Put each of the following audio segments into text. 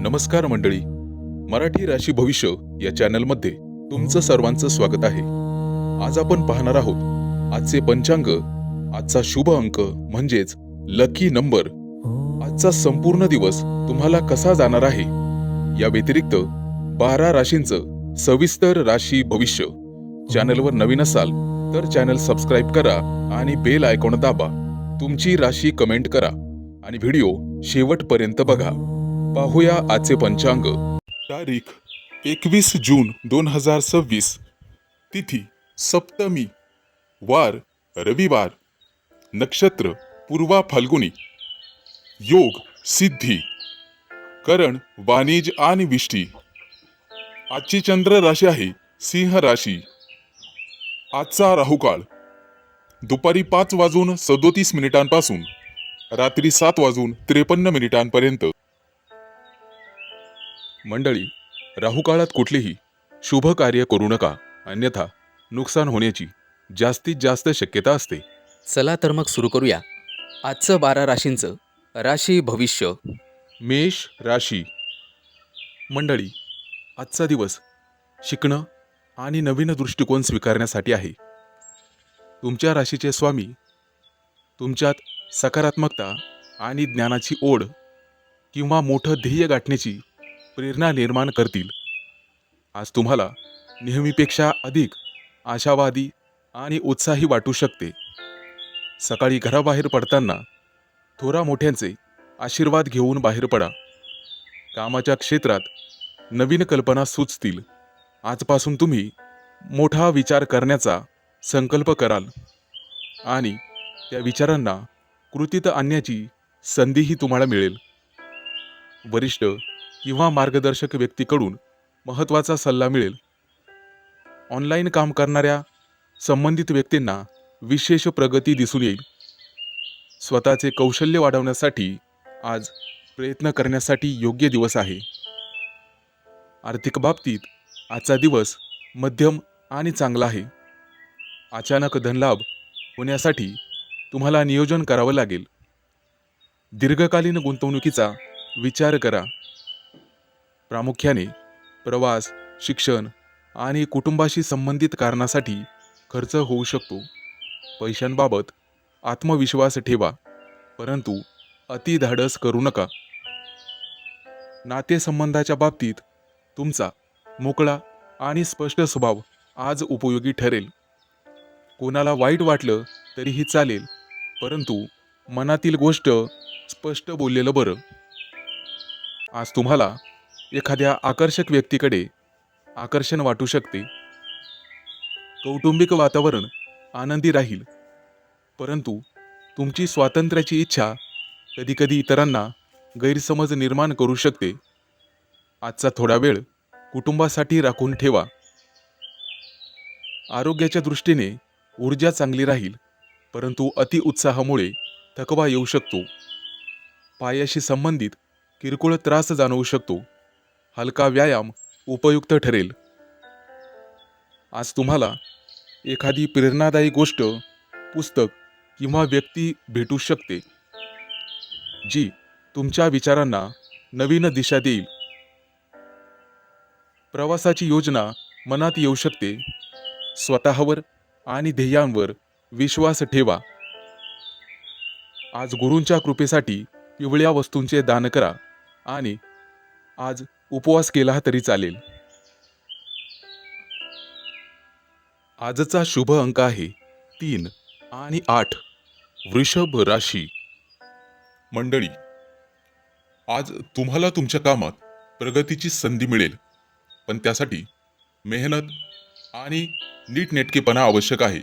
नमस्कार मंडळी, मराठी राशी भविष्य या चॅनलमध्ये तुमचं सर्वांचं स्वागत आहे. आज आपण पाहणार आहोत आजचे पंचांग, आजचा शुभ अंक म्हणजेच लकी नंबर, आजचा संपूर्ण दिवस तुम्हाला कसा जाणार आहे. या व्यतिरिक्त 12 राशींचं सविस्तर राशी भविष्य. चॅनलवर नवीन असाल तर चॅनल सबस्क्राईब करा आणि बेल आयकॉन दाबा. तुमची राशी कमेंट करा आणि व्हिडिओ शेवटपर्यंत बघा. पाहूया आजचे पंचांग. तारीख 21 जून 2026. तिथी सप्तमी. वार रविवार. नक्षत्र पूर्वा फाल्गुनी. योग सिद्धी. करण वाणिज आणि विष्टी. आजची चंद्र राशी आहे सिंह राशी. आजचा राहुकाळ दुपारी 5:37 पासून रात्री 7:53 पर्यंत. मंडळी, राहुकाळात कुठलेही शुभ कार्य करू नका, अन्यथा नुकसान होण्याची जास्तीत जास्त शक्यता असते. चला तर मग सुरू करूया आजचं 12 राशींचं राशी भविष्य. मेष राशी. मंडळी, आजचा दिवस शिकणं आणि नवीन दृष्टिकोन स्वीकारण्यासाठी आहे. तुमच्या राशीचे स्वामी तुमच्यात सकारात्मकता आणि ज्ञानाची ओढ किंवा मोठं ध्येय गाठण्याची प्रेरणा निर्माण करतील. आज तुम्हाला नेहमीपेक्षा अधिक आशावादी आणि उत्साही वाटू शकते. सकाळी घराबाहेर पडताना थोरा मोठ्यांचे आशीर्वाद घेऊन बाहेर पडा. कामाच्या क्षेत्रात नवीन कल्पना सुचतील. आजपासून तुम्ही मोठा विचार करण्याचा संकल्प कराल आणि त्या विचारांना कृतीत आणण्याची संधीही तुम्हाला मिळेल. वरिष्ठ किंवा मार्गदर्शक व्यक्तीकडून महत्त्वाचा सल्ला मिळेल. ऑनलाईन काम करणाऱ्या संबंधित व्यक्तींना विशेष प्रगती दिसून येईल. स्वतःचे कौशल्य वाढवण्यासाठी आज प्रयत्न करण्यासाठी योग्य दिवस आहे. आर्थिक बाबतीत आजचा दिवस मध्यम आणि चांगला आहे. अचानक धनलाभ होण्यासाठी तुम्हाला नियोजन करावं लागेल. दीर्घकालीन गुंतवणुकीचा विचार करा. प्रामुख्याने प्रवास, शिक्षण आणि कुटुंबाशी संबंधित कारणासाठी खर्च होऊ शकतो. पैशांबाबत आत्मविश्वास ठेवा, परंतु अतिधाडस करू नका. नातेसंबंधाच्या बाबतीत तुमचा मोकळा आणि स्पष्ट स्वभाव आज उपयोगी ठरेल. कोणाला वाईट वाटलं तरीही चालेल, परंतु मनातील गोष्ट स्पष्ट बोललेलं बरं. आज तुम्हाला एखाद्या आकर्षक व्यक्तीकडे आकर्षण वाटू शकते. कौटुंबिक वातावरण आनंदी राहील, परंतु तुमची स्वातंत्र्याची इच्छा कधीकधी इतरांना गैरसमज निर्माण करू शकते. आजचा थोडा वेळ कुटुंबासाठी राखून ठेवा. आरोग्याच्या दृष्टीने ऊर्जा चांगली राहील, परंतु अतिउत्साहामुळे थकवा येऊ शकतो. पायाशी संबंधित किरकोळ त्रास जाणवू शकतो. हलका व्यायाम उपयुक्त ठरेल. आज तुम्हाला एखादी प्रेरणादायी गोष्ट, पुस्तक किंवा व्यक्ती भेटू शकते, जी तुमच्या विचारांना नवीन दिशा देईल. प्रवासाची योजना मनात येऊ शकते. स्वतःवर आणि ध्येयांवर विश्वास ठेवा. आज गुरूंच्या कृपेसाठी पिवळ्या वस्तूंचे दान करा आणि आज उपवास केला तरी चालेल. आजचा शुभ अंक आहे 3 आणि 8. वृषभ राशी. मंडळी, आज तुम्हाला तुमच्या कामात प्रगतीची संधी मिळेल, पण त्यासाठी मेहनत आणि नीटनेटकेपणा आवश्यक आहे.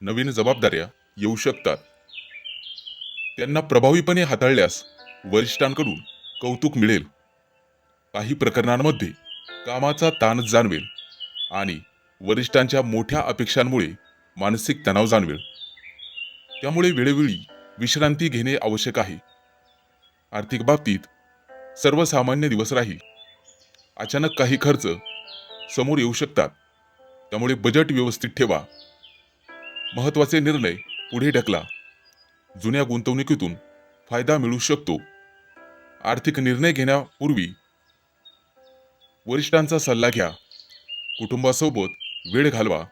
नवीन जबाबदाऱ्या येऊ शकतात. त्यांना प्रभावीपणे हाताळल्यास वरिष्ठांकडून कौतुक मिळेल. काही प्रकरणांमध्ये कामाचा ताण जाणवेल आणि वरिष्ठांच्या मोठ्या अपेक्षांमुळे मानसिक तणाव जाणवेल. त्यामुळे वेळोवेळी विश्रांती घेणे आवश्यक आहे. आर्थिक बाबतीत सर्वसामान्य दिवस राहील. अचानक काही खर्च समोर येऊ शकतात, त्यामुळे बजेट व्यवस्थित ठेवा. महत्त्वाचे निर्णय पुढे ढकला. जुन्या गुंतवणुकीतून फायदा मिळू शकतो. आर्थिक निर्णय घेण्यापूर्वी वरिष्ठांचा सल्ला घ्या. कुटुंबासोबत वेळ घालवा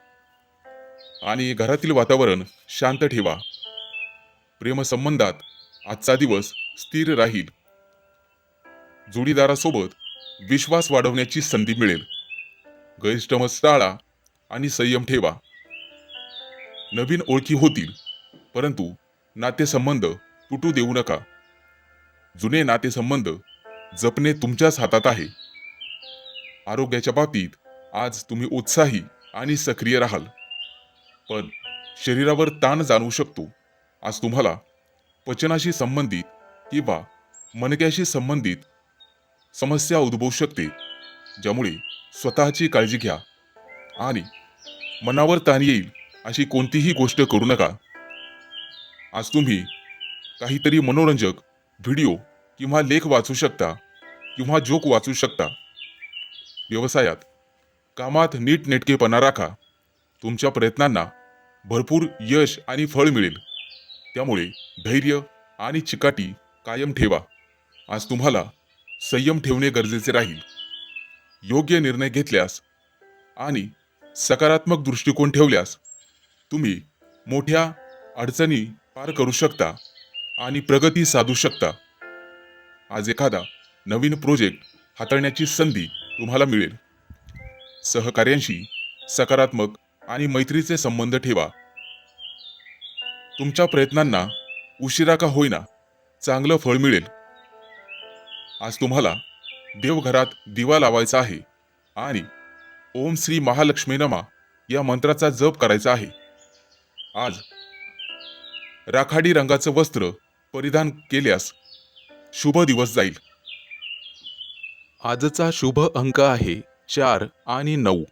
आणि घरातील वातावरण शांत ठेवा. प्रेमसंबंधात आजचा दिवस स्थिर राहील. जोडीदारासोबत विश्वास वाढवण्याची संधी मिळेल. गैरसमज टाळा आणि संयम ठेवा. नवीन ओळखी होतील, परंतु नातेसंबंध तुटू देऊ नका. जुने नातेसंबंध जपणे तुमच्याच हातात आहे. आरोग्याच्या बाबतीत आज तुम्ही उत्साही आणि सक्रिय राहाल, पण शरीरावर ताण जाणवू शकतो. आज तुम्हाला पचनाशी संबंधित किंवा मणक्याशी संबंधित समस्या उद्भवू शकते, ज्यामुळे स्वतःची काळजी घ्या आणि मनावर ताण येईल अशी कोणतीही गोष्ट करू नका. आज तुम्ही काहीतरी मनोरंजक व्हिडिओ किंवा लेख वाचू शकता किंवा जोक वाचू शकता. व्यवसायात कामात नीटनेटकेपणा राखा. तुमच्या प्रयत्नांना भरपूर यश आणि फळ मिळेल, त्यामुळे धैर्य आणि चिकाटी कायम ठेवा. आज तुम्हाला संयम ठेवणे गरजेचे राहील. योग्य निर्णय घेतल्यास आणि सकारात्मक दृष्टिकोन ठेवल्यास तुम्ही मोठ्या अडचणी पार करू शकता आणि प्रगती साधू शकता. आज एखादा नवीन प्रोजेक्ट हाताळण्याची संधी तुम्हाला मिळेल. सहकार्यांशी सकारात्मक आणि मैत्रीचे संबंध ठेवा. तुमच्या प्रयत्नांना उशिरा का होईना चांगलं फळ मिळेल. आज तुम्हाला देवघरात दिवा लावायचा आहे आणि ओम श्री महालक्ष्मी नमा या मंत्राचा जप करायचा आहे. आज राखाडी रंगाचं वस्त्र परिधान केल्यास शुभ दिवस जाईल. आजचा शुभ अंक आहे 4 आणि 9.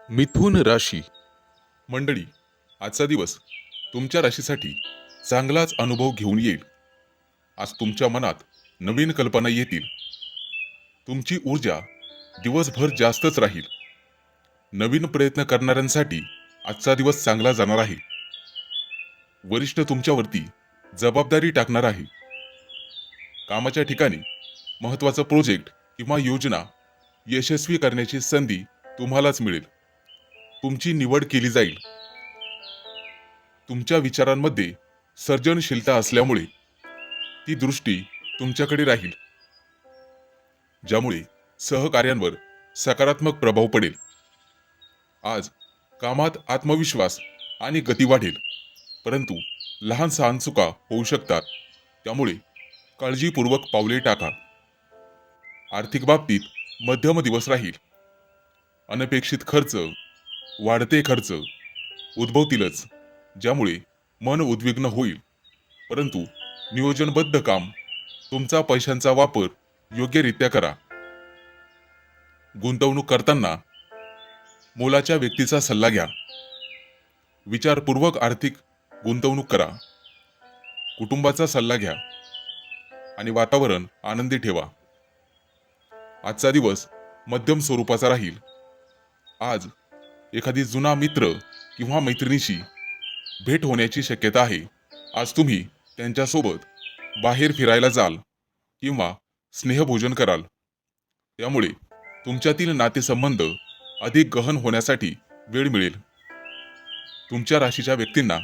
मिथुन राशी. मंडळी, आजचा दिवस तुमच्या राशीसाठी चांगलाच अनुभव घेऊन येईल. आज तुमच्या मनात नवीन कल्पना येतील. तुमची ऊर्जा दिवसभर जास्तच राहील. नवीन प्रयत्न करणाऱ्यांसाठी आजचा दिवस चांगला जाणार आहे. वरिष्ठ तुमच्यावरती जबाबदारी टाकणार आहे. कामाच्या ठिकाणी महत्त्वाचा प्रोजेक्ट किंवा योजना यशस्वी करण्याची संधी तुम्हालाच मिळेल. तुमची निवड केली जाईल. तुमच्या विचारांमध्ये सर्जनशीलता असल्यामुळे ती दृष्टी तुमच्याकडे राहील, ज्यामुळे सहकार्यांवर सकारात्मक प्रभाव पडेल. आज कामात आत्मविश्वास आणि गती वाढेल, परंतु लहान सहान चुका होऊ शकतात, त्यामुळे काळजीपूर्वक पावले टाका. आर्थिक बाबतीत मध्यम दिवस राहील. अनपेक्षित खर्च, वाढते खर्च उद्भवतीलच, ज्यामुळे मन उद्विग्न होईल, परंतु नियोजनबद्ध काम, तुमचा पैशांचा वापर योग्यरित्या करा. गुंतवणूक करताना मोलाच्या व्यक्तीचा सल्ला घ्या. विचारपूर्वक आर्थिक गुंतवणूक करा. कुटुंबाचा सल्ला घ्या आणि वातावरण आनंदी ठेवा. आजचा दिवस मध्यम स्वरूपाचा राहील. आज एखादी जुना मित्र किंवा मैत्रिणीशी भेट होण्याची शक्यता आहे. आज तुम्ही त्यांच्यासोबत बाहेर फिरायला जाल किंवा स्नेहभोजन कराल, त्यामुळे तुमच्यातील नातेसंबंध अधिक गहन होण्यासाठी वेळ मिळेल. तुमच्या राशीच्या व्यक्तींना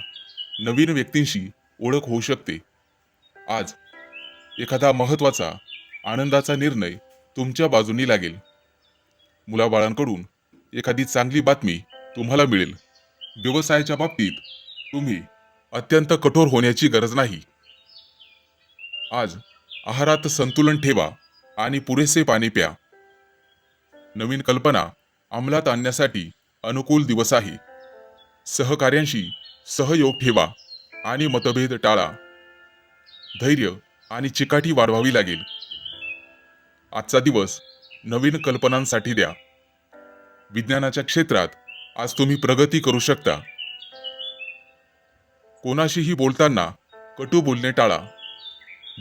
नवीन व्यक्तींशी ओळख होऊ शकते. आज एखादा महत्त्वाचा आनंदाचा निर्णय तुमच्या बाजूनी लागेल. मुलाबाळांकडून एखादी चांगली बातमी तुम्हाला मिळेल. व्यवसायाच्या बाबतीत तुम्ही अत्यंत कठोर होण्याची गरज नाही. आज आहारात संतुलन ठेवा आणि पुरेसे पाणी प्या. नवीन कल्पना अंमलात आणण्यासाठी अनुकूल दिवस आहे. सहकार्यांशी सहयोग ठेवा आणि मतभेद टाळा. धैर्य आणि चिकाटी वाढवावी लागेल. आजचा दिवस नवीन कल्पनांसाठी द्या. विज्ञानाच्या क्षेत्रात आज तुम्ही प्रगती करू शकता. कोणाशीही बोलताना कटू बोलणे टाळा.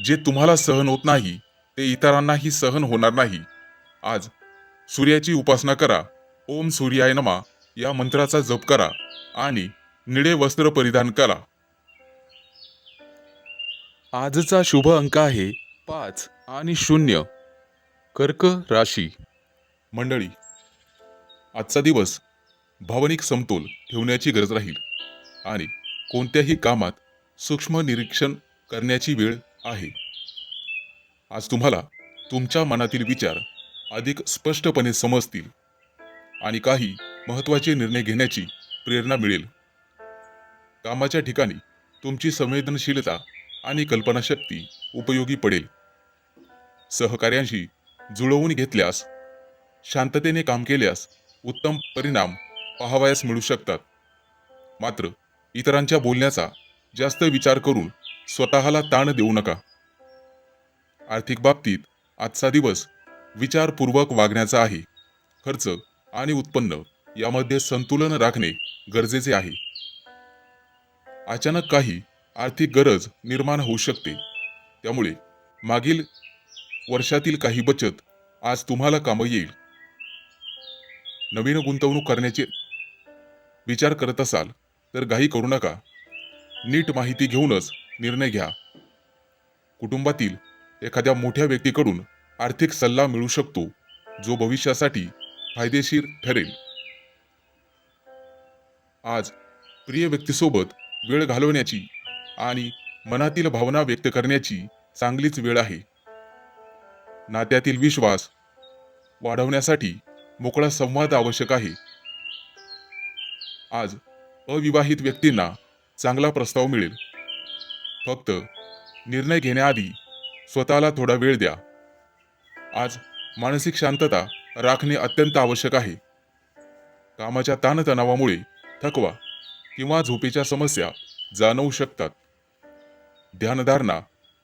जे तुम्हाला सहन होत नाही ते इतरांनाही सहन होणार नाही. आज सूर्याची उपासना करा. ओम सूर्याय नमः या मंत्राचा जप करा आणि निळे वस्त्र परिधान करा. आजचा शुभ अंक आहे 5 आणि 0. कर्क राशी. मंडळी, आजचा दिवस भावनिक समतोल ठेवण्याची गरज राहील आणि कोणत्याही कामात सूक्ष्म निरीक्षण करण्याची वेळ आहे. आज तुम्हाला तुमच्या मनातील विचार अधिक स्पष्टपणे समजतील आणि काही महत्त्वाचे निर्णय घेण्याची प्रेरणा मिळेल. कामाच्या ठिकाणी तुमची संवेदनशीलता आणि कल्पनाशक्ती उपयोगी पडेल. सहकार्यांशी जुळवून घेतल्यास, शांततेने काम केल्यास उत्तम परिणाम पाहावयास मिळू शकतात. मात्र इतरांच्या बोलण्याचा जास्त विचार करून स्वतःला ताण देऊ नका. आर्थिक बाबतीत आजचा दिवस विचारपूर्वक वागण्याचा आहे. खर्च आणि उत्पन्न यामध्ये संतुलन राखणे गरजेचे आहे. अचानक काही आर्थिक गरज निर्माण होऊ शकते, त्यामुळे मागील वर्षातील काही बचत आज तुम्हाला कामी येईल. नवीन गुंतवणूक करण्याचे विचार करत असाल तर घाई करू नका. नीट माहिती घेऊनच निर्णय घ्या. कुटुंबातील एखाद्या मोठ्या व्यक्तीकडून आर्थिक सल्ला मिळू शकतो, जो भविष्यासाठी फायदेशीर ठरेल. आज प्रिय व्यक्तीसोबत वेळ घालवण्याची आणि मनातील भावना व्यक्त करण्याची चांगलीच वेळ आहे. नात्यातील विश्वास वाढवण्यासाठी मोकळा संवाद आवश्यक आहे. आज अविवाहित व्यक्तींना चांगला प्रस्ताव मिळेल. फक्त निर्णय घेण्याआधी स्वतःला थोडा वेळ द्या. आज मानसिक शांतता राखणे अत्यंत आवश्यक आहे. कामाच्या ताणतणावामुळे थकवा किंवा झोपेच्या समस्या जाणवू शकतात. ध्यानधारणा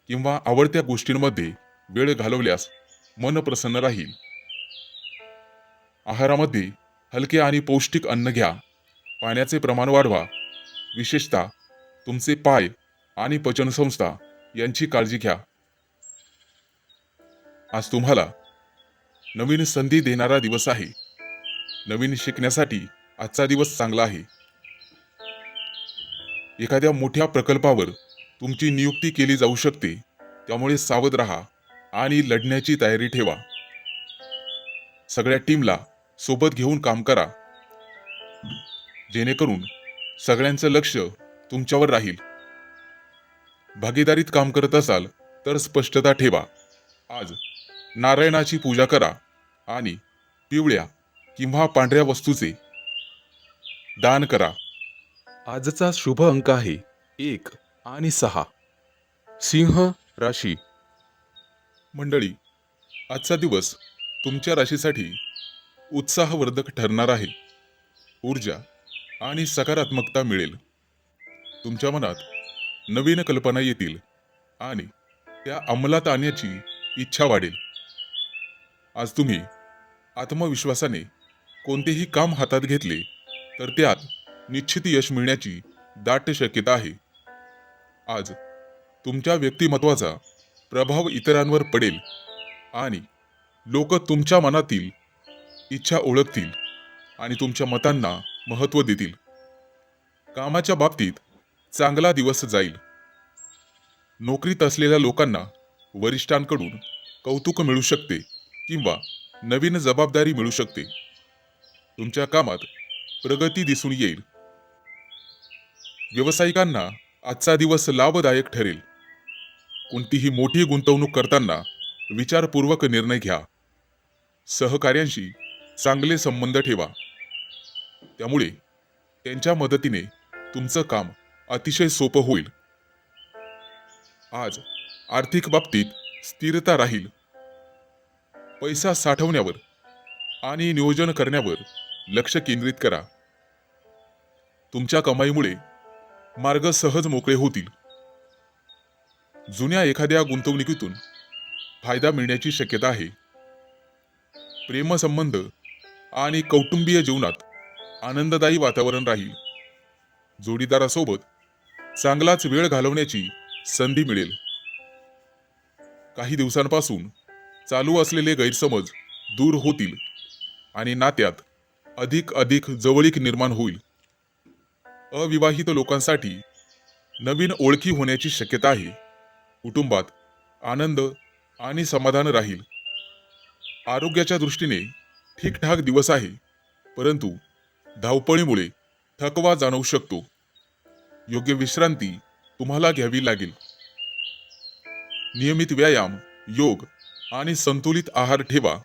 किंवा आवडत्या गोष्टींमध्ये वेळ घालवल्यास मन प्रसन्न राहील. आहारामध्ये हलके आणि पौष्टिक अन्न घ्या. पाण्याचे प्रमाण वाढवा. विशेषतः तुमचे पाय आणि पचनसंस्था यांची काळजी घ्या. आज तुम्हाला नवीन संधी देणारा दिवस आहे. नवीन शिकण्यासाठी आजचा दिवस चांगला आहे. एखाद्या मोठ्या प्रकल्पावर तुमची नियुक्ती केली जाऊ शकते, त्यामुळे सावध राहा आणि लढण्याची तयारी ठेवा. सगळ्या टीमला सोबत घेऊन काम करा, जेणेकरून सगळ्यांचं लक्ष तुमच्यावर राहील. भागीदारीत काम करत असाल तर स्पष्टता ठेवा. आज नारायणाची पूजा करा आणि पिवळ्या किंवा पांढऱ्या वस्तूचे दान करा. आजचा शुभ अंक आहे 1 आणि 6. सिंह राशी. मंडळी, आजचा दिवस तुमच्या राशीसाठी उत्साहवर्धक ठरणार आहे. ऊर्जा आणि सकारात्मकता मिळेल. तुमच्या मनात नवीन कल्पना येतील आणि त्या अंमलात आणण्याची इच्छा वाढेल. आज तुम्ही आत्मविश्वासाने कोणतेही काम हातात घेतले तर त्यात निश्चित यश मिळण्याची दाट शक्यता आहे. आज तुमच्या व्यक्तिमत्वाचा प्रभाव इतरांवर पडेल आणि लोक तुमच्या मनातील इच्छा ओळखतील आणि तुमच्या मतांना महत्त्व देतील. कामाच्या बाबतीत चांगला दिवस जाईल. नोकरीत असलेल्या लोकांना वरिष्ठांकडून कौतुक मिळू शकते किंवा नवीन जबाबदारी मिळू शकते. तुमच्या कामात प्रगती दिसून येईल. व्यावसायिकांना आजचा दिवस लाभदायक ठरेल. कोणतीही मोठी गुंतवणूक करताना विचारपूर्वक निर्णय घ्या. सहकार्यांशी चांगले संबंध ठेवा, त्यामुळे त्यांच्या मदतीने तुमचं काम अतिशय सोपं होईल. आज आर्थिक बाबतीत स्थिरता राहील. पैसा साठवण्यावर आणि नियोजन करण्यावर लक्ष केंद्रित करा. तुमच्या कमाईमुळे मार्ग सहज मोकळे होतील. जुन्या एखाद्या गुंतवणुकीतून फायदा मिळण्याची शक्यता आहे. प्रेमसंबंध आणि कौटुंबीय जीवनात आनंददायी वातावरण राहील. जोडीदारासोबत चांगलाच वेळ घालवण्याची संधी मिळेल. काही दिवसांपासून चालू असलेले गैरसमज दूर होतील आणि नात्यात अधिक जवळीक निर्माण होईल. अविवाहित लोकांसाठी नवीन ओळखी होण्याची शक्यता आहे. कुटुंबात आनंद आणि समाधान राहील. आरोग्याच्या दृष्टीने ठीकठाक दिवस आहे, परंतु धावपळीमुळे थकवा जाणवू शकतो. योग्य विश्रांती तुम्हाला घ्यावी लागेल. नियमित व्यायाम, योग आणि संतुलित आहार ठेवा,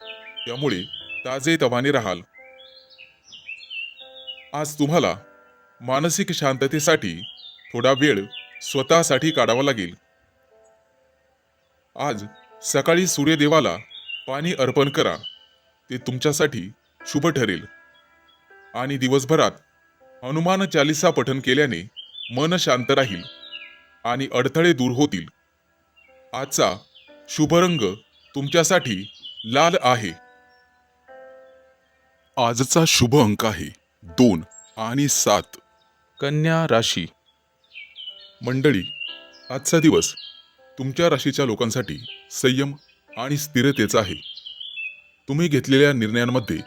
त्यामुळे ताजेतवाने राहाल. आज तुम्हाला मानसिक शांततेसाठी थोडा वेळ स्वतःसाठी काढावा लागेल. आज सकाळी सूर्यदेवाला पाणी अर्पण करा, ते तुमच्यासाठी शुभ ठरेल. आणि दिवसभरात हनुमान चालीसा पठण केल्याने मन शांत राहील आणि अडथळे दूर होतील. आजचा शुभ रंग तुमच्यासाठी लाल आहे. आजचा शुभ अंक आहे 2 आणि 7. कन्या राशी. मंडळी, आजचा दिवस तुमच्या राशीच्या लोकांसाठी संयम आणि स्थिरतेचा आहे. तुम्ही घेतलेल्या निर्णयांमध्ये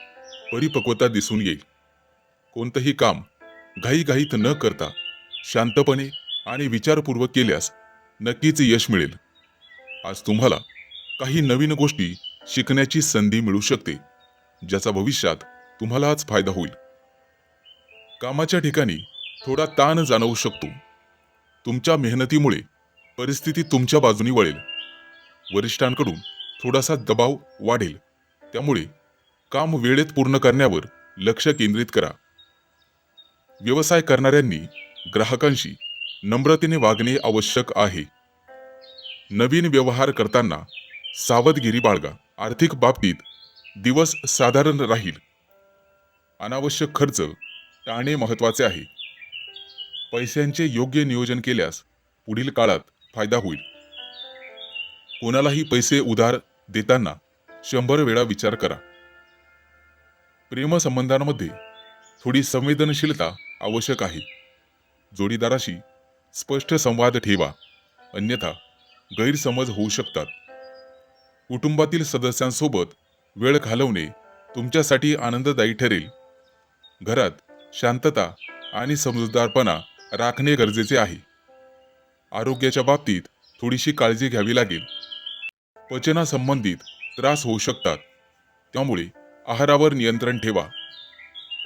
परिपक्वता दिसून येईल. कोणतंही काम घाईघाईत न करता शांतपणे आणि विचारपूर्वक केल्यास नक्कीच यश मिळेल. आज तुम्हाला काही नवीन गोष्टी शिकण्याची संधी मिळू शकते, ज्याचा भविष्यात तुम्हाला आज फायदा होईल. कामाच्या ठिकाणी थोडा ताण जाणवू शकतो. तुमच्या मेहनतीमुळे परिस्थिती तुमच्या बाजूनी वळेल. वरिष्ठांकडून थोडासा दबाव वाढेल, त्यामुळे काम वेळेत पूर्ण करण्यावर लक्ष केंद्रित करा. व्यवसाय करणाऱ्यांनी ग्राहकांशी नम्रतेने वागणे आवश्यक आहे. नवीन व्यवहार करताना सावधगिरी बाळगा. आर्थिक बाबतीत दिवस साधारण राहील. अनावश्यक खर्च टाळणे महत्त्वाचे आहे. पैशांचे योग्य नियोजन केल्यास पुढील काळात फायदा होईल. कोणालाही पैसे उधार देताना 100 वेळा विचार करा. प्रेमसंबंधांमध्ये थोडी संवेदनशीलता आवश्यक आहे. जोडीदाराशी स्पष्ट संवाद ठेवा, अन्यथा गैरसमज होऊ शकतात. कुटुंबातील सदस्यांसोबत वेळ घालवणे तुमच्यासाठी आनंददायी ठरेल. घरात शांतता आणि समजूतदारपणा राखणे गरजेचे आहे. आरोग्याच्या बाबतीत थोडीशी काळजी घ्यावी लागेल. पचनासंबंधित त्रास होऊ शकतात, त्यामुळे आहारावर नियंत्रण ठेवा.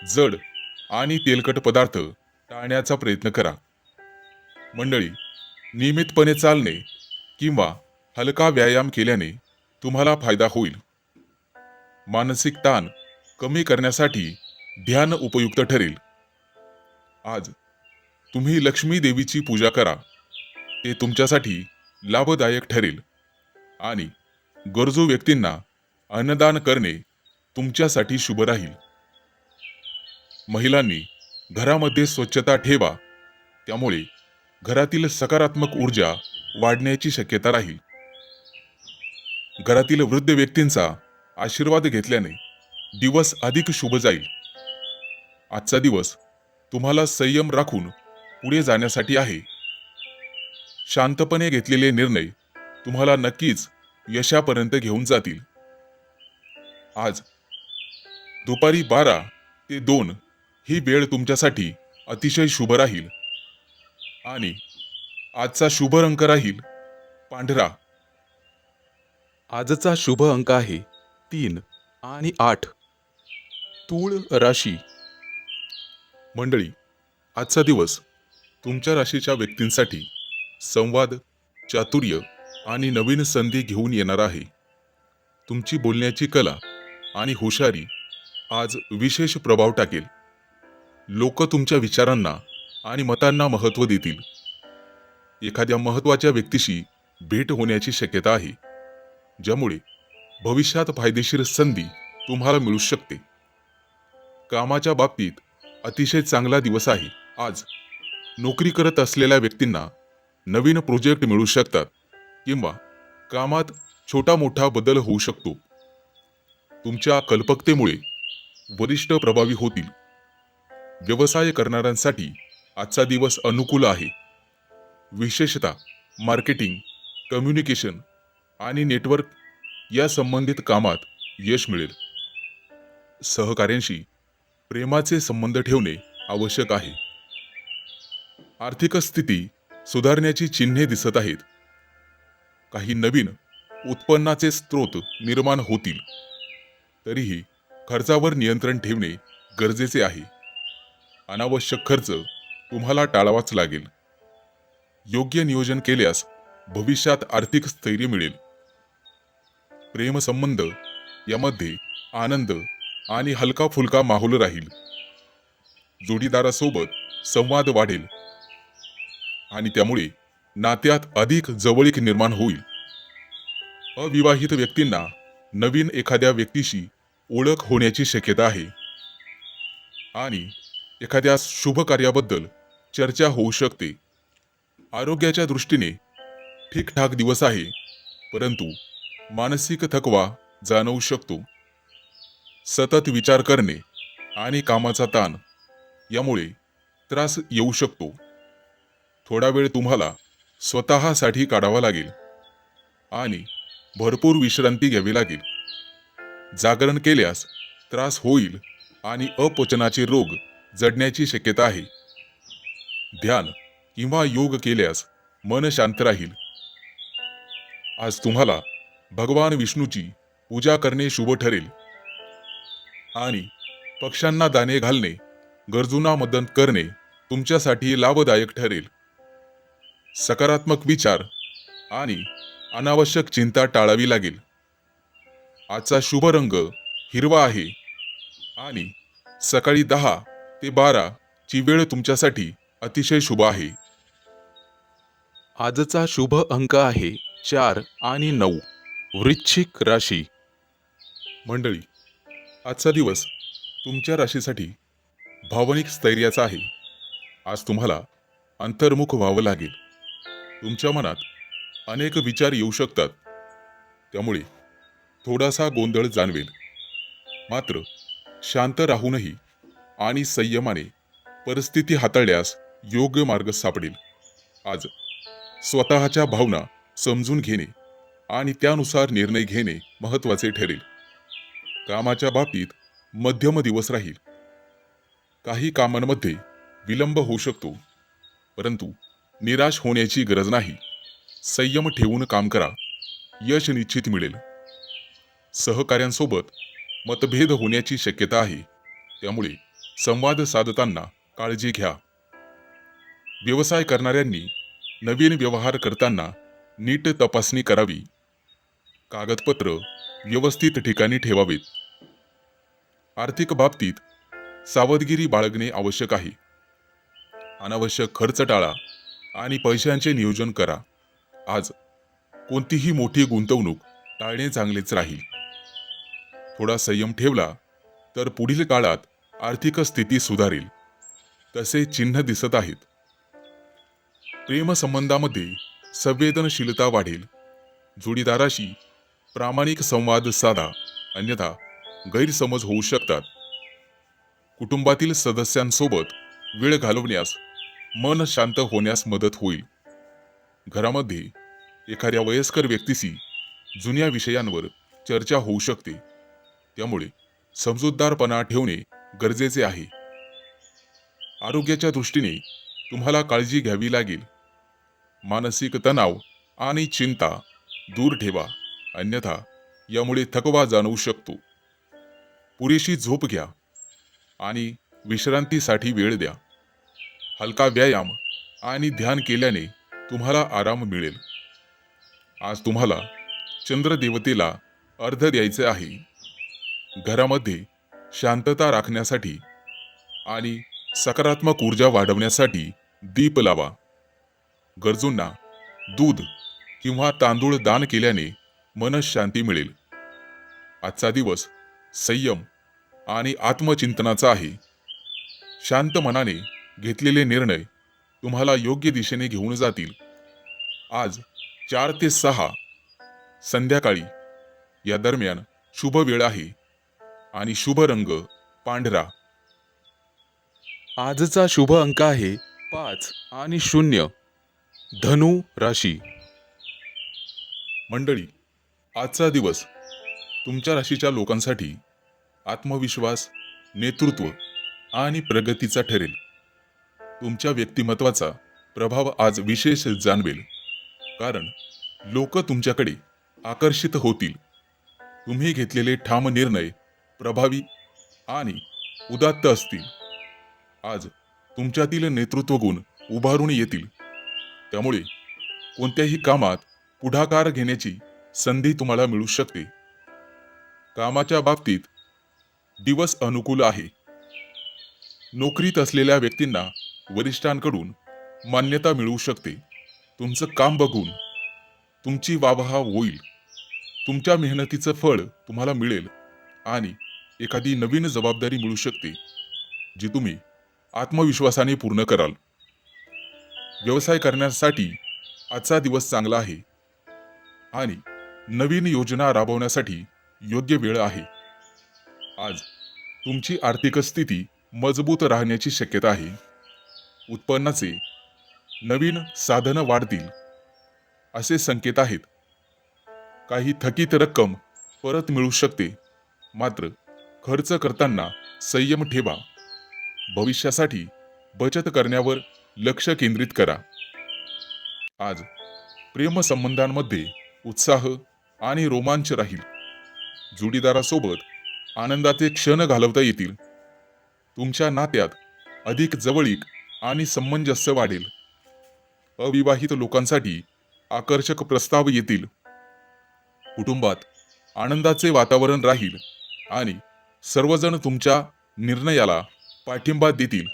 जड आणि तेलकट पदार्थ टाळण्याचा प्रयत्न करा. मंडळी, नियमितपणे चालणे किंवा हलका व्यायाम केल्याने तुम्हाला फायदा होईल. मानसिक ताण कमी करण्यासाठी ध्यान उपयुक्त ठरेल. आज तुम्ही लक्ष्मी देवीची पूजा करा, ते तुमच्यासाठी लाभदायक ठरेल. आणि गरजू व्यक्तींना अन्नदान करणे तुमच्यासाठी शुभ राहील. महिलांनी घरामध्ये स्वच्छता ठेवा, त्यामुळे घरातील सकारात्मक ऊर्जा वाढण्याची शक्यता राहील. घरातील वृद्ध व्यक्तींचा आशीर्वाद घेतल्याने दिवस अधिक शुभ जाईल. आजचा दिवस तुम्हाला संयम राखून पुढे जाण्यासाठी आहे. शांतपणे घेतलेले निर्णय तुम्हाला नक्कीच यशापर्यंत घेऊन जातील. आज दुपारी 12 ते 2 ही वेळ तुमच्यासाठी अतिशय शुभ राहील. आणि आजचा शुभ रंग राहील पांढरा. आजचा शुभ अंक आहे 3 आणि 8. तूळ राशी. मंडळी, आजचा दिवस तुमच्या राशीच्या व्यक्तींसाठी संवाद, चातुर्य आणि नवीन संधी घेऊन येणार आहे. तुमची बोलण्याची कला आणि हुशारी आज विशेष प्रभाव टाकेल. लोक तुमच्या विचारांना आणि मतांना महत्त्व देतील. एखाद्या महत्त्वाच्या व्यक्तीशी भेट होण्याची शक्यता आहे, ज्यामुळे भविष्यात फायदेशीर संधी तुम्हाला मिळू शकते. कामाच्या बाबतीत अतिशय चांगला दिवस आहे. आज नोकरी करत असलेल्या व्यक्तींना नवीन प्रोजेक्ट मिळू शकतात किंवा कामात छोटा मोठा बदल होऊ शकतो. तुमच्या कल्पकतेमुळे वरिष्ठ प्रभावी होतील. व्यवसाय करणाऱ्यांसाठी आजचा दिवस अनुकूल आहे. विशेषतः मार्केटिंग, कम्युनिकेशन आणि नेटवर्क या संबंधित कामात यश मिळेल. सहकाऱ्यांशी प्रेमाचे संबंध ठेवणे आवश्यक आहे. आर्थिक स्थिती सुधारण्याची चिन्हे दिसत आहेत. काही नवीन उत्पन्नाचे स्रोत निर्माण होतील. तरीही खर्चावर नियंत्रण ठेवणे गरजेचे आहे. अनावश्यक खर्च तुम्हाला टाळावाच लागेल. योग्य नियोजन केल्यास भविष्यात आर्थिक स्थैर्य मिळेल. प्रेमसंबंध यामध्ये आनंद आणि हलका फुलका माहोल राहील. जोडीदारासोबत संवाद वाढेल आणि त्यामुळे नात्यात अधिक जवळीक निर्माण होईल. अविवाहित व्यक्तींना नवीन एखाद्या व्यक्तीशी ओळख होण्याची शक्यता आहे आणि एखाद्या शुभ कार्याबद्दल चर्चा होऊ शकते. आरोग्याच्या दृष्टीने ठीकठाक दिवस आहे, परंतु मानसिक थकवा जाणवू शकतो. सतत विचार करणे आणि कामाचा ताण यामुळे त्रास येऊ शकतो. थोडा वेळ तुम्हाला स्वतःसाठी काढावा लागेल आणि भरपूर विश्रांती घ्यावी लागेल. जागरण केल्यास त्रास होईल आणि अपचनाचे रोग जडण्याची शक्यता आहे. ध्यान किंवा योग केल्यास मन शांत राहील. आज तुम्हाला भगवान विष्णूची पूजा करणे शुभ ठरेल आणि पक्ष्यांना दाणे घालणे, गरजूंना मदत करणे तुमच्यासाठी लाभदायक ठरेल. सकारात्मक विचार आणि अनावश्यक चिंता टाळावी लागेल. आजचा शुभ रंग हिरवा आहे आणि सकाळी 10 ते 12 ची वेळ तुमच्यासाठी अतिशय शुभ आहे. आजचा शुभ अंक आहे 4 आणि 9. वृश्चिक राशी. मंडळी, आजचा दिवस तुमच्या राशीसाठी भावनिक स्थैर्याचा आहे. आज तुम्हाला अंतर्मुख व्हावं लागेल. तुमच्या मनात अनेक विचार येऊ शकतात, त्यामुळे थोडासा गोंधळ जाणवेल. मात्र शांत राहूनही आणि संयमाने परिस्थिती हाताळल्यास योग्य मार्ग सापडेल. आज स्वतःच्या भावना समजून घेणे आणि त्यानुसार निर्णय घेणे महत्त्वाचे ठरेल. कामाच्या बाबतीत मध्यम दिवस राहील. काही कामांमध्ये विलंब होऊ शकतो, परंतु निराश होण्याची गरज नाही. संयम ठेवून काम करा, यश निश्चित मिळेल. सहकाऱ्यांसोबत मतभेद होण्याची शक्यता आहे, त्यामुळे संवाद साधताना काळजी घ्या. व्यवसाय करणाऱ्यांनी नवीन व्यवहार करताना नीट तपासणी करावी. कागदपत्र व्यवस्थित ठिकाणी ठेवावेत. आर्थिक बाबतीत सावधगिरी बाळगणे आवश्यक आहे. अनावश्यक खर्च टाळा आणि पैशांचे नियोजन करा. आज कोणतीही मोठी गुंतवणूक टाळणे चांगलेच राहील. थोडा संयम ठेवला तर पुढील काळात आर्थिक स्थिती सुधारेल, तसे चिन्ह दिसत आहेत. प्रेमसंबंधामध्ये संवेदनशीलता वाढेल. जोडीदाराशी प्रामाणिक संवाद साधा, अन्यथा गैरसमज होऊ शकतात. कुटुंबातील सदस्यांसोबत वेळ घालवण्यास मन शांत होण्यास मदत होईल. घरामध्ये एखाद्या वयस्कर व्यक्तीशी जुन्या विषयांवर चर्चा होऊ शकते, त्यामुळे समजूतदारपणा ठेवणे गरजेचे आहे. आरोग्याच्या दृष्टीने तुम्हाला काळजी घ्यावी लागेल. मानसिक तणाव आणि चिंता दूर ठेवा, अन्यथा यामुळे थकवा जाणवू शकतो. पुरेशी झोप घ्या आणि विश्रांतीसाठी वेळ द्या. हलका व्यायाम आणि ध्यान केल्याने तुम्हाला आराम मिळेल. आज तुम्हाला चंद्रदेवतेला अर्घ्य द्यायचे आहे. घरामध्ये शांतता राखण्यासाठी आणि सकारात्मक ऊर्जा वाढवण्यासाठी दीप लावा. गरजूंना दूध किंवा तांदूळ दान केल्याने मनःशांती मिळेल. आजचा दिवस संयम आणि आत्मचिंतनाचा आहे. शांत मनाने घेतलेले निर्णय तुम्हाला योग्य दिशेने घेऊन जातील. आज 4 ते 6 संध्याकाळी या दरम्यान शुभ वेळ आहे आणि शुभ रंग पांढरा. आजचा शुभ अंक आहे 5 आणि 0. धनु राशी. मंडळी, आजचा दिवस तुमच्या राशीच्या लोकांसाठी आत्मविश्वास, नेतृत्व आणि प्रगतीचा ठरेल. तुमच्या व्यक्तिमत्वाचा प्रभाव आज विशेष जाणवेल, कारण लोक तुमच्याकडे आकर्षित होतील. तुम्ही घेतलेले ठाम निर्णय प्रभावी आणि उदात्त असतील. आज तुमच्यातील नेतृत्व गुण उभारून येतील. त्यामुळे कोणत्याही कामात पुढाकार घेण्याची संधी तुम्हाला मिळू शकते. कामाच्या बाबतीत दिवस अनुकूल आहे. नोकरीत असलेल्या व्यक्तींना वरिष्ठांकडून मान्यता मिळू शकते. तुमचं काम बघून तुमची वाहवा होईल. तुमच्या मेहनतीचं फळ तुम्हाला मिळेल आणि एखादी नवीन जबाबदारी मिळू शकते, जी तुम्ही आत्मविश्वासाने पूर्ण कराल. व्यवसाय करण्यासाठी आजचा दिवस चांगला आहे आणि नवीन योजना राबवण्यासाठी योग्य वेळ आहे. आज तुमची आर्थिक स्थिती मजबूत राहण्याची शक्यता आहे. उत्पन्नाचे नवीन साधनं वाढतील असे संकेत आहेत. काही थकीत रक्कम परत मिळू शकते, मात्र खर्च करताना संयम ठेवा. भविष्यासाठी बचत करण्यावर लक्ष केंद्रित करा. आज प्रेमसंबंधांमध्ये उत्साह आणि रोमांच राहील. जोडीदारासोबत आनंदाचे क्षण घालवता येतील. तुमच्या नात्यात अधिक जवळीक आणि सामंजस्य वाढेल. अविवाहित लोकांसाठी आकर्षक प्रस्ताव येतील. कुटुंबात आनंदाचे वातावरण राहील आणि सर्वजण तुमच्या निर्णयाला पाठिंबा देतील.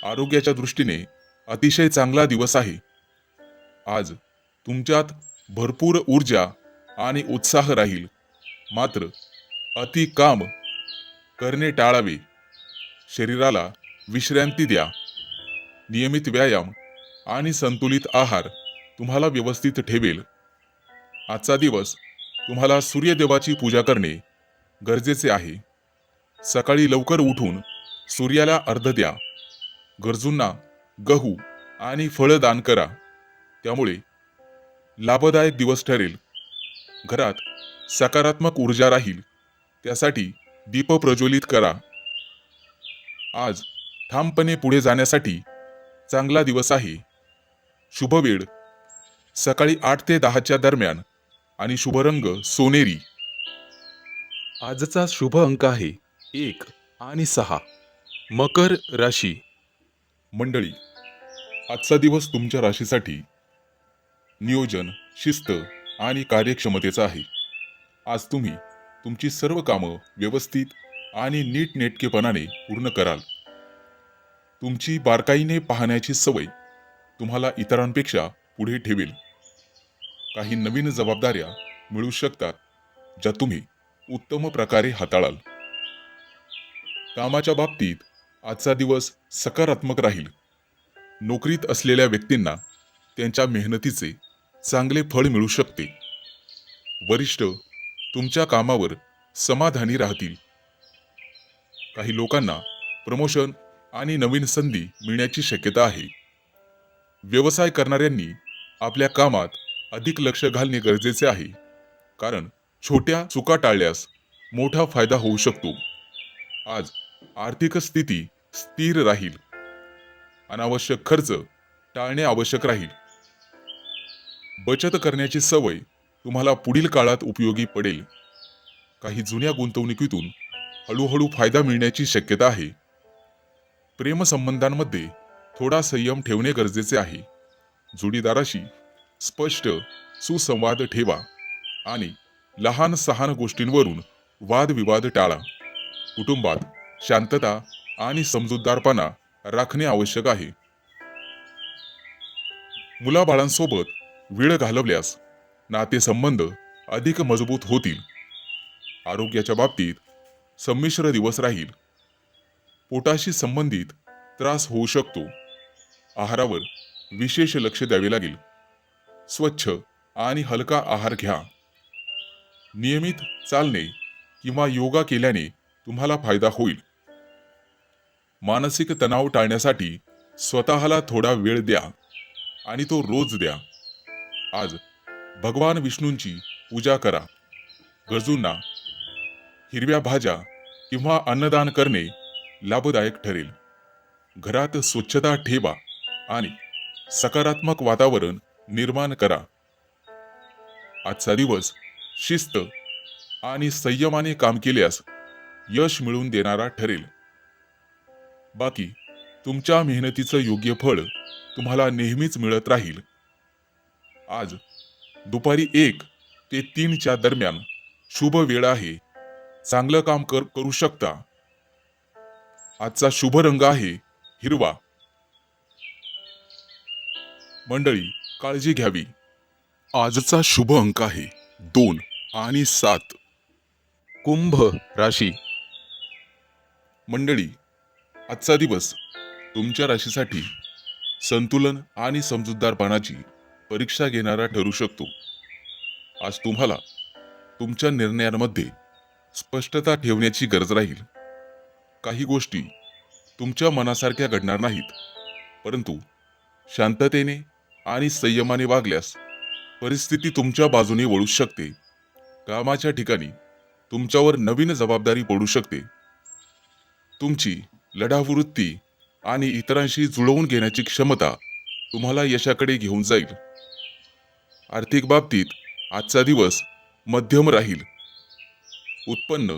आरोग्याच्या दृष्टीने अतिशय चांगला दिवस आहे. आज तुमच्यात भरपूर ऊर्जा आणि उत्साह राहील, मात्र अति काम करणे टाळावे. शरीराला विश्रांती द्या. नियमित व्यायाम आणि संतुलित आहार तुम्हाला व्यवस्थित ठेवेल. आजचा दिवस तुम्हाला सूर्यदेवाची पूजा करणे गरजेचे आहे. सकाळी लवकर उठून सूर्याला अर्घ्य द्या. गरजूंना गहू आणि फळं दान करा. त्यामुळे लाभदायक दिवस ठरेल. घरात सकारात्मक ऊर्जा राहील, त्यासाठी दीप प्रज्वलित करा. आज ठामपणे पुढे जाण्यासाठी चांगला दिवस आहे. शुभ वेळ सकाळी 8 ते 10 दरम्यान आणि शुभ रंग सोनेरी. आजचा शुभ अंक आहे 1 आणि 6. मकर राशी. मंडळी, आजचा दिवस तुमच्या राशीसाठी नियोजन, शिस्त आणि कार्यक्षमतेचा आहे. आज तुम्ही तुमची सर्व कामं व्यवस्थित आणि नीटनेटकेपणाने पूर्ण कराल. तुमची बारकाईने पाहण्याची सवय तुम्हाला इतरांपेक्षा पुढे ठेवेल. काही नवीन जबाबदाऱ्या मिळू शकतात, ज्या तुम्ही उत्तम प्रकारे हाताळाल. कामाच्या बाबतीत आजचा दिवस सकारात्मक राहील. नोकरीत असलेल्या व्यक्तींना त्यांच्या मेहनतीचे चांगले फळ मिळू शकते. वरिष्ठ तुमच्या कामावर समाधानी राहतील. काही लोकांना प्रमोशन आणि नवीन संधी मिळण्याची शक्यता आहे. व्यवसाय करणाऱ्यांनी आपल्या कामात अधिक लक्ष घालणे गरजेचे आहे, कारण छोट्या चुका टाळल्यास मोठा फायदा होऊ शकतो. आज आर्थिक स्थिती स्थिर राहील. अनावश्यक खर्च टाळणे आवश्यक राहील. बचत करण्याची सवय तुम्हाला पुढील काळात उपयोगी पडेल. काही जुन्या गुंतवणुकीतून हळूहळू फायदा मिळण्याची शक्यता आहे. प्रेमसंबंधांमध्ये थोडा संयम ठेवणे गरजेचे आहे. जोडीदाराशी स्पष्ट सुसंवाद ठेवा आणि लहान सहान गोष्टींवरून वादविवाद टाळा. कुटुंबात शांतता आणि समजूतदारपणा राखणे आवश्यक आहे. मुलाबाळांसोबत वेळ घालवल्यास नातेसंबंध अधिक मजबूत होतील. आरोग्याच्या बाबतीत संमिश्र दिवस राहील. पोटाशी संबंधित त्रास होऊ शकतो. आहारावर विशेष लक्ष द्यावे लागेल. स्वच्छ आणि हलका आहार घ्या. नियमित चालणे किंवा योगा केल्याने तुम्हाला फायदा होईल. मानसिक तणाव टाळण्यासाठी स्वतःला थोडा वेळ द्या आणि तो रोज द्या. आज भगवान विष्णूंची पूजा करा. गरजूंना हिरव्या भाज्या किंवा अन्नदान करणे लाभदायक ठरेल. घरात स्वच्छता ठेवा आणि सकारात्मक वातावरण निर्माण करा. आजचा दिवस शिस्त आणि संयमाने काम केल्यास यश मिळवून देणारा ठरेल. बाकी तुमच्या मेहनतीचं योग्य फळ तुम्हाला नेहमीच मिळत राहील. आज दुपारी 1 ते 3च्या दरम्यान शुभ वेळ आहे. चांगलं काम करू शकता. आजचा शुभ रंग आहे हिरवा. मंडळी, काळजी घ्यावी. आजचा शुभ अंक आहे 2 आणि 7. कुंभ राशी. मंडळी, आजचा दिवस तुमच्या राशीसाठी संतुलन आणि समजूतदारपणाची परीक्षा घेणारा ठरू शकतो. आज तुम्हाला तुमच्या निर्णयांमध्ये स्पष्टता ठेवण्याची गरज राहील. काही गोष्टी तुमच्या मनासारख्या घडणार नाहीत, परंतु शांततेने आणि संयमाने वागल्यास परिस्थिती तुमच्या बाजूने वळू शकते. कामाच्या ठिकाणी तुमच्यावर नवीन जबाबदारी पडू शकते. तुमची लढाऊ वृत्ती आणि इतरांशी जुळवून घेण्याची क्षमता तुम्हाला यशाकडे घेऊन जाईल. आर्थिक बाबतीत आजचा दिवस मध्यम राहील. उत्पन्न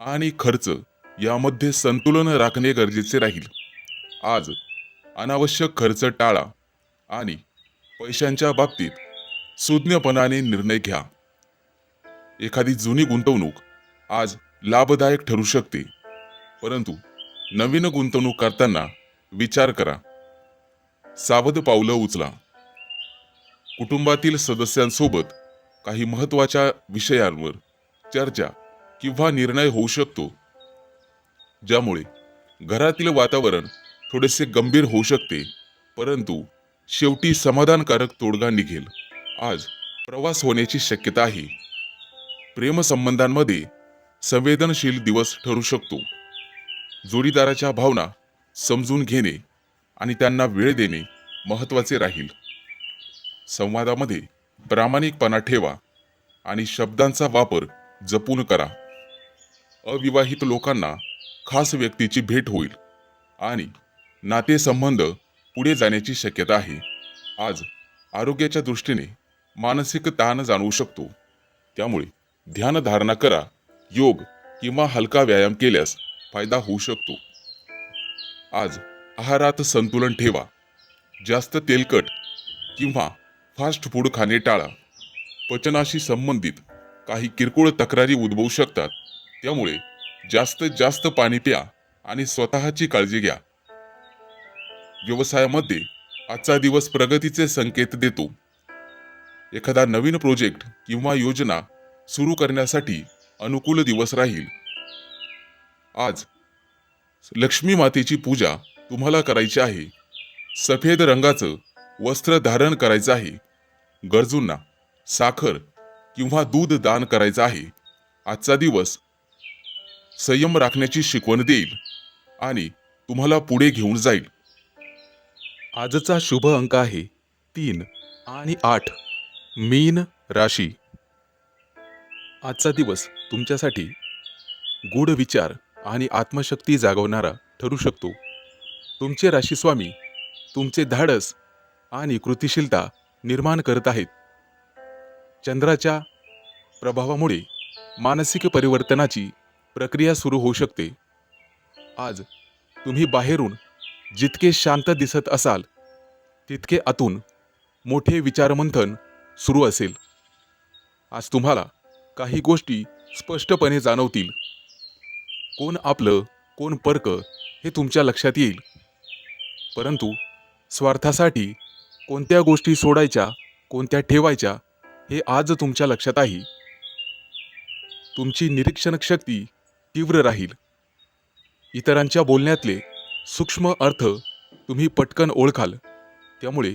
आणि खर्च यामध्ये संतुलन राखणे गरजेचे राहील. आज अनावश्यक खर्च टाळा आणि पैशांच्या बाबतीत सुज्ञपणाने निर्णय घ्या. एखादी जुनी गुंतवणूक आज लाभदायक ठरू शकते, परंतु नवीन गुंतवणूक करताना विचार करा. सावध पावलं उचला. कुटुंबातील सदस्यांसोबत काही महत्त्वाच्या विषयांवर चर्चा किंवा निर्णय होऊ शकतो, ज्यामुळे घरातील वातावरण थोडेसे गंभीर होऊ शकते, परंतु शेवटी समाधानकारक तोडगा निघेल. आज प्रवास होण्याची शक्यता आहे. प्रेमसंबंधांमध्ये संवेदनशील दिवस ठरू शकतो. जोडीदाराच्या भावना समजून घेणे आणि त्यांना वेळ देणे महत्त्वाचे राहील. संवादामध्ये प्रामाणिकपणा ठेवा आणि शब्दांचा वापर जपून करा. अविवाहित लोकांना खास व्यक्तीची भेट होईल आणि नातेसंबंध पुढे जाण्याची शक्यता आहे. आज आरोग्याच्या दृष्टीने मानसिक ताण जाणवू शकतो, त्यामुळे ध्यानधारणा करा. योग किंवा हलका व्यायाम केल्यास फायदा होऊ शकतो. आज आहारात संतुलन ठेवा. जास्त तेलकट किंवा फास्ट फूड खाणे टाळा. पचनाशी संबंधित काही किरकोळ तक्रारी उद्भवू शकतात, त्यामुळे जास्तीत जास्त पाणी प्या आणि स्वतःची काळजी घ्या. व्यवसायामध्ये आजचा दिवस प्रगतीचे संकेत देतो. एखादा नवीन प्रोजेक्ट किंवा योजना सुरू करण्यासाठी अनुकूल दिवस राहील. आज लक्ष्मी मातेची पूजा तुम्हाला करायची आहे. सफेद रंगाचं वस्त्र धारण करायचं आहे. गरजूंना साखर किंवा दूध दान करायचं आहे. आजचा दिवस संयम राखण्याची शिकवण देईल आणि तुम्हाला पुढे घेऊन जाईल. आजचा शुभ अंक आहे 3 आणि 8. मीन राशी. आजचा दिवस तुमच्यासाठी गूढ विचार आणि आत्मशक्ती जागवणारा ठरू शकतो. तुमचे राशीस्वामी तुमचे धाडस आणि कृतिशीलता निर्माण करत आहेत. चंद्राच्या प्रभावामुळे मानसिक परिवर्तनाची प्रक्रिया सुरू होऊ शकते. आज तुम्ही बाहेरून जितके शांत दिसत असाल, तितके आतून मोठे विचारमंथन सुरू असेल. आज तुम्हाला काही गोष्टी स्पष्टपणे जाणवतील. कोण आपलं कोण परक हे तुमच्या लक्षात येईल. परंतु स्वार्थासाठी कोणत्या गोष्टी सोडायच्या कोणत्या ठेवायच्या हे आज तुमच्या लक्षात आहे. तुमची निरीक्षण शक्ती तीव्र राहील. इतरांच्या बोलण्यातले सूक्ष्म अर्थ तुम्ही पटकन ओळखाल. त्यामुळे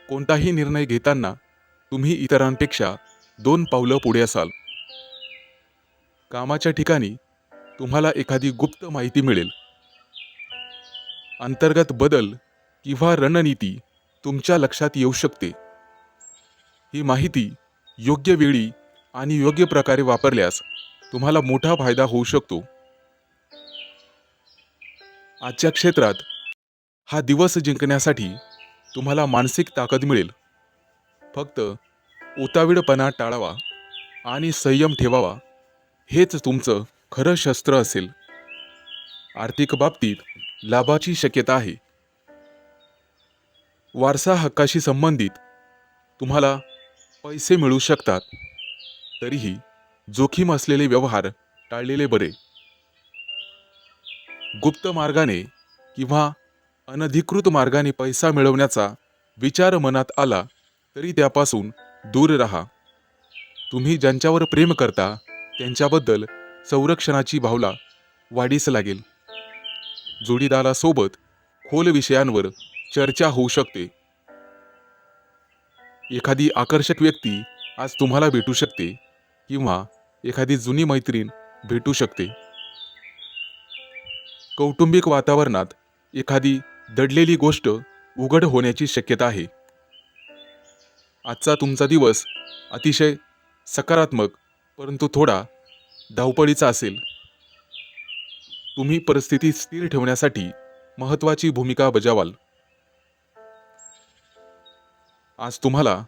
कोणताही निर्णय घेताना तुम्ही इतरांपेक्षा 2 पावलं पुढे असाल. कामाच्या ठिकाणी तुम्हाला एखादी गुप्त माहिती मिळेल. अंतर्गत बदल किंवा रणनीती तुमच्या लक्षात येऊ शकते. ही माहिती योग्य वेळी आणि योग्य प्रकारे वापरल्यास तुम्हाला मोठा फायदा होऊ शकतो. आजच्या क्षेत्रात हा दिवस जिंकण्यासाठी तुम्हाला मानसिक ताकद मिळेल. फक्त उतावीळपणा टाळावा आणि संयम ठेवावा. हेच तुमचं खरं शस्त्र असेल. आर्थिक बाबतीत लाभाची शक्यता आहे. वारसा हक्काशी संबंधित तुम्हाला पैसे मिळू शकतात. तरीही जोखीम असलेले व्यवहार टाळलेले बरे. गुप्त मार्गाने किंवा अनधिकृत मार्गाने पैसा मिळवण्याचा विचार मनात आला तरी त्यापासून दूर राहा. तुम्ही ज्यांच्यावर प्रेम करता त्यांच्याबद्दल संरक्षणाची भावना वाढीस लागेल. जोडीदारासोबत खोल विषयांवर चर्चा होऊ शकते. एखादी आकर्षक व्यक्ती आज तुम्हाला भेटू शकते किंवा एखादी जुनी मैत्रीण भेटू शकते. कौटुंबिक वातावरणात एखादी दडलेली गोष्ट उघड होण्याची शक्यता आहे. आजचा तुमचा दिवस अतिशय सकारात्मक परंतु थोडा धावपळीचा असेल. तुम्ही परिस्थिती स्थिर ठेवण्यासाठी महत्त्वाची भूमिका बजावाल. आज तुम्हाला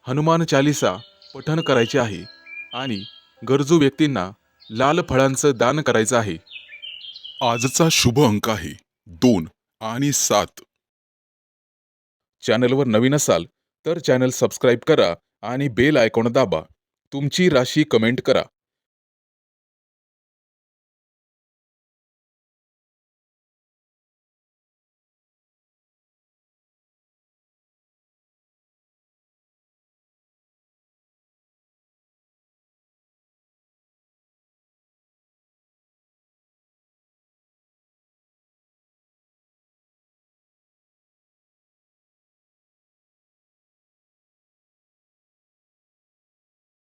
हनुमान चालीसा पठण करायचे आहे आणि गरजू व्यक्तींना लाल फळांचं दान करायचं आहे. आजचा शुभ अंक आहे 2 आणि 7. चॅनलवर नवीन असाल तर चॅनल सबस्क्राईब करा आणि बेल आयकॉन दाबा. तुमची राशी कमेंट करा.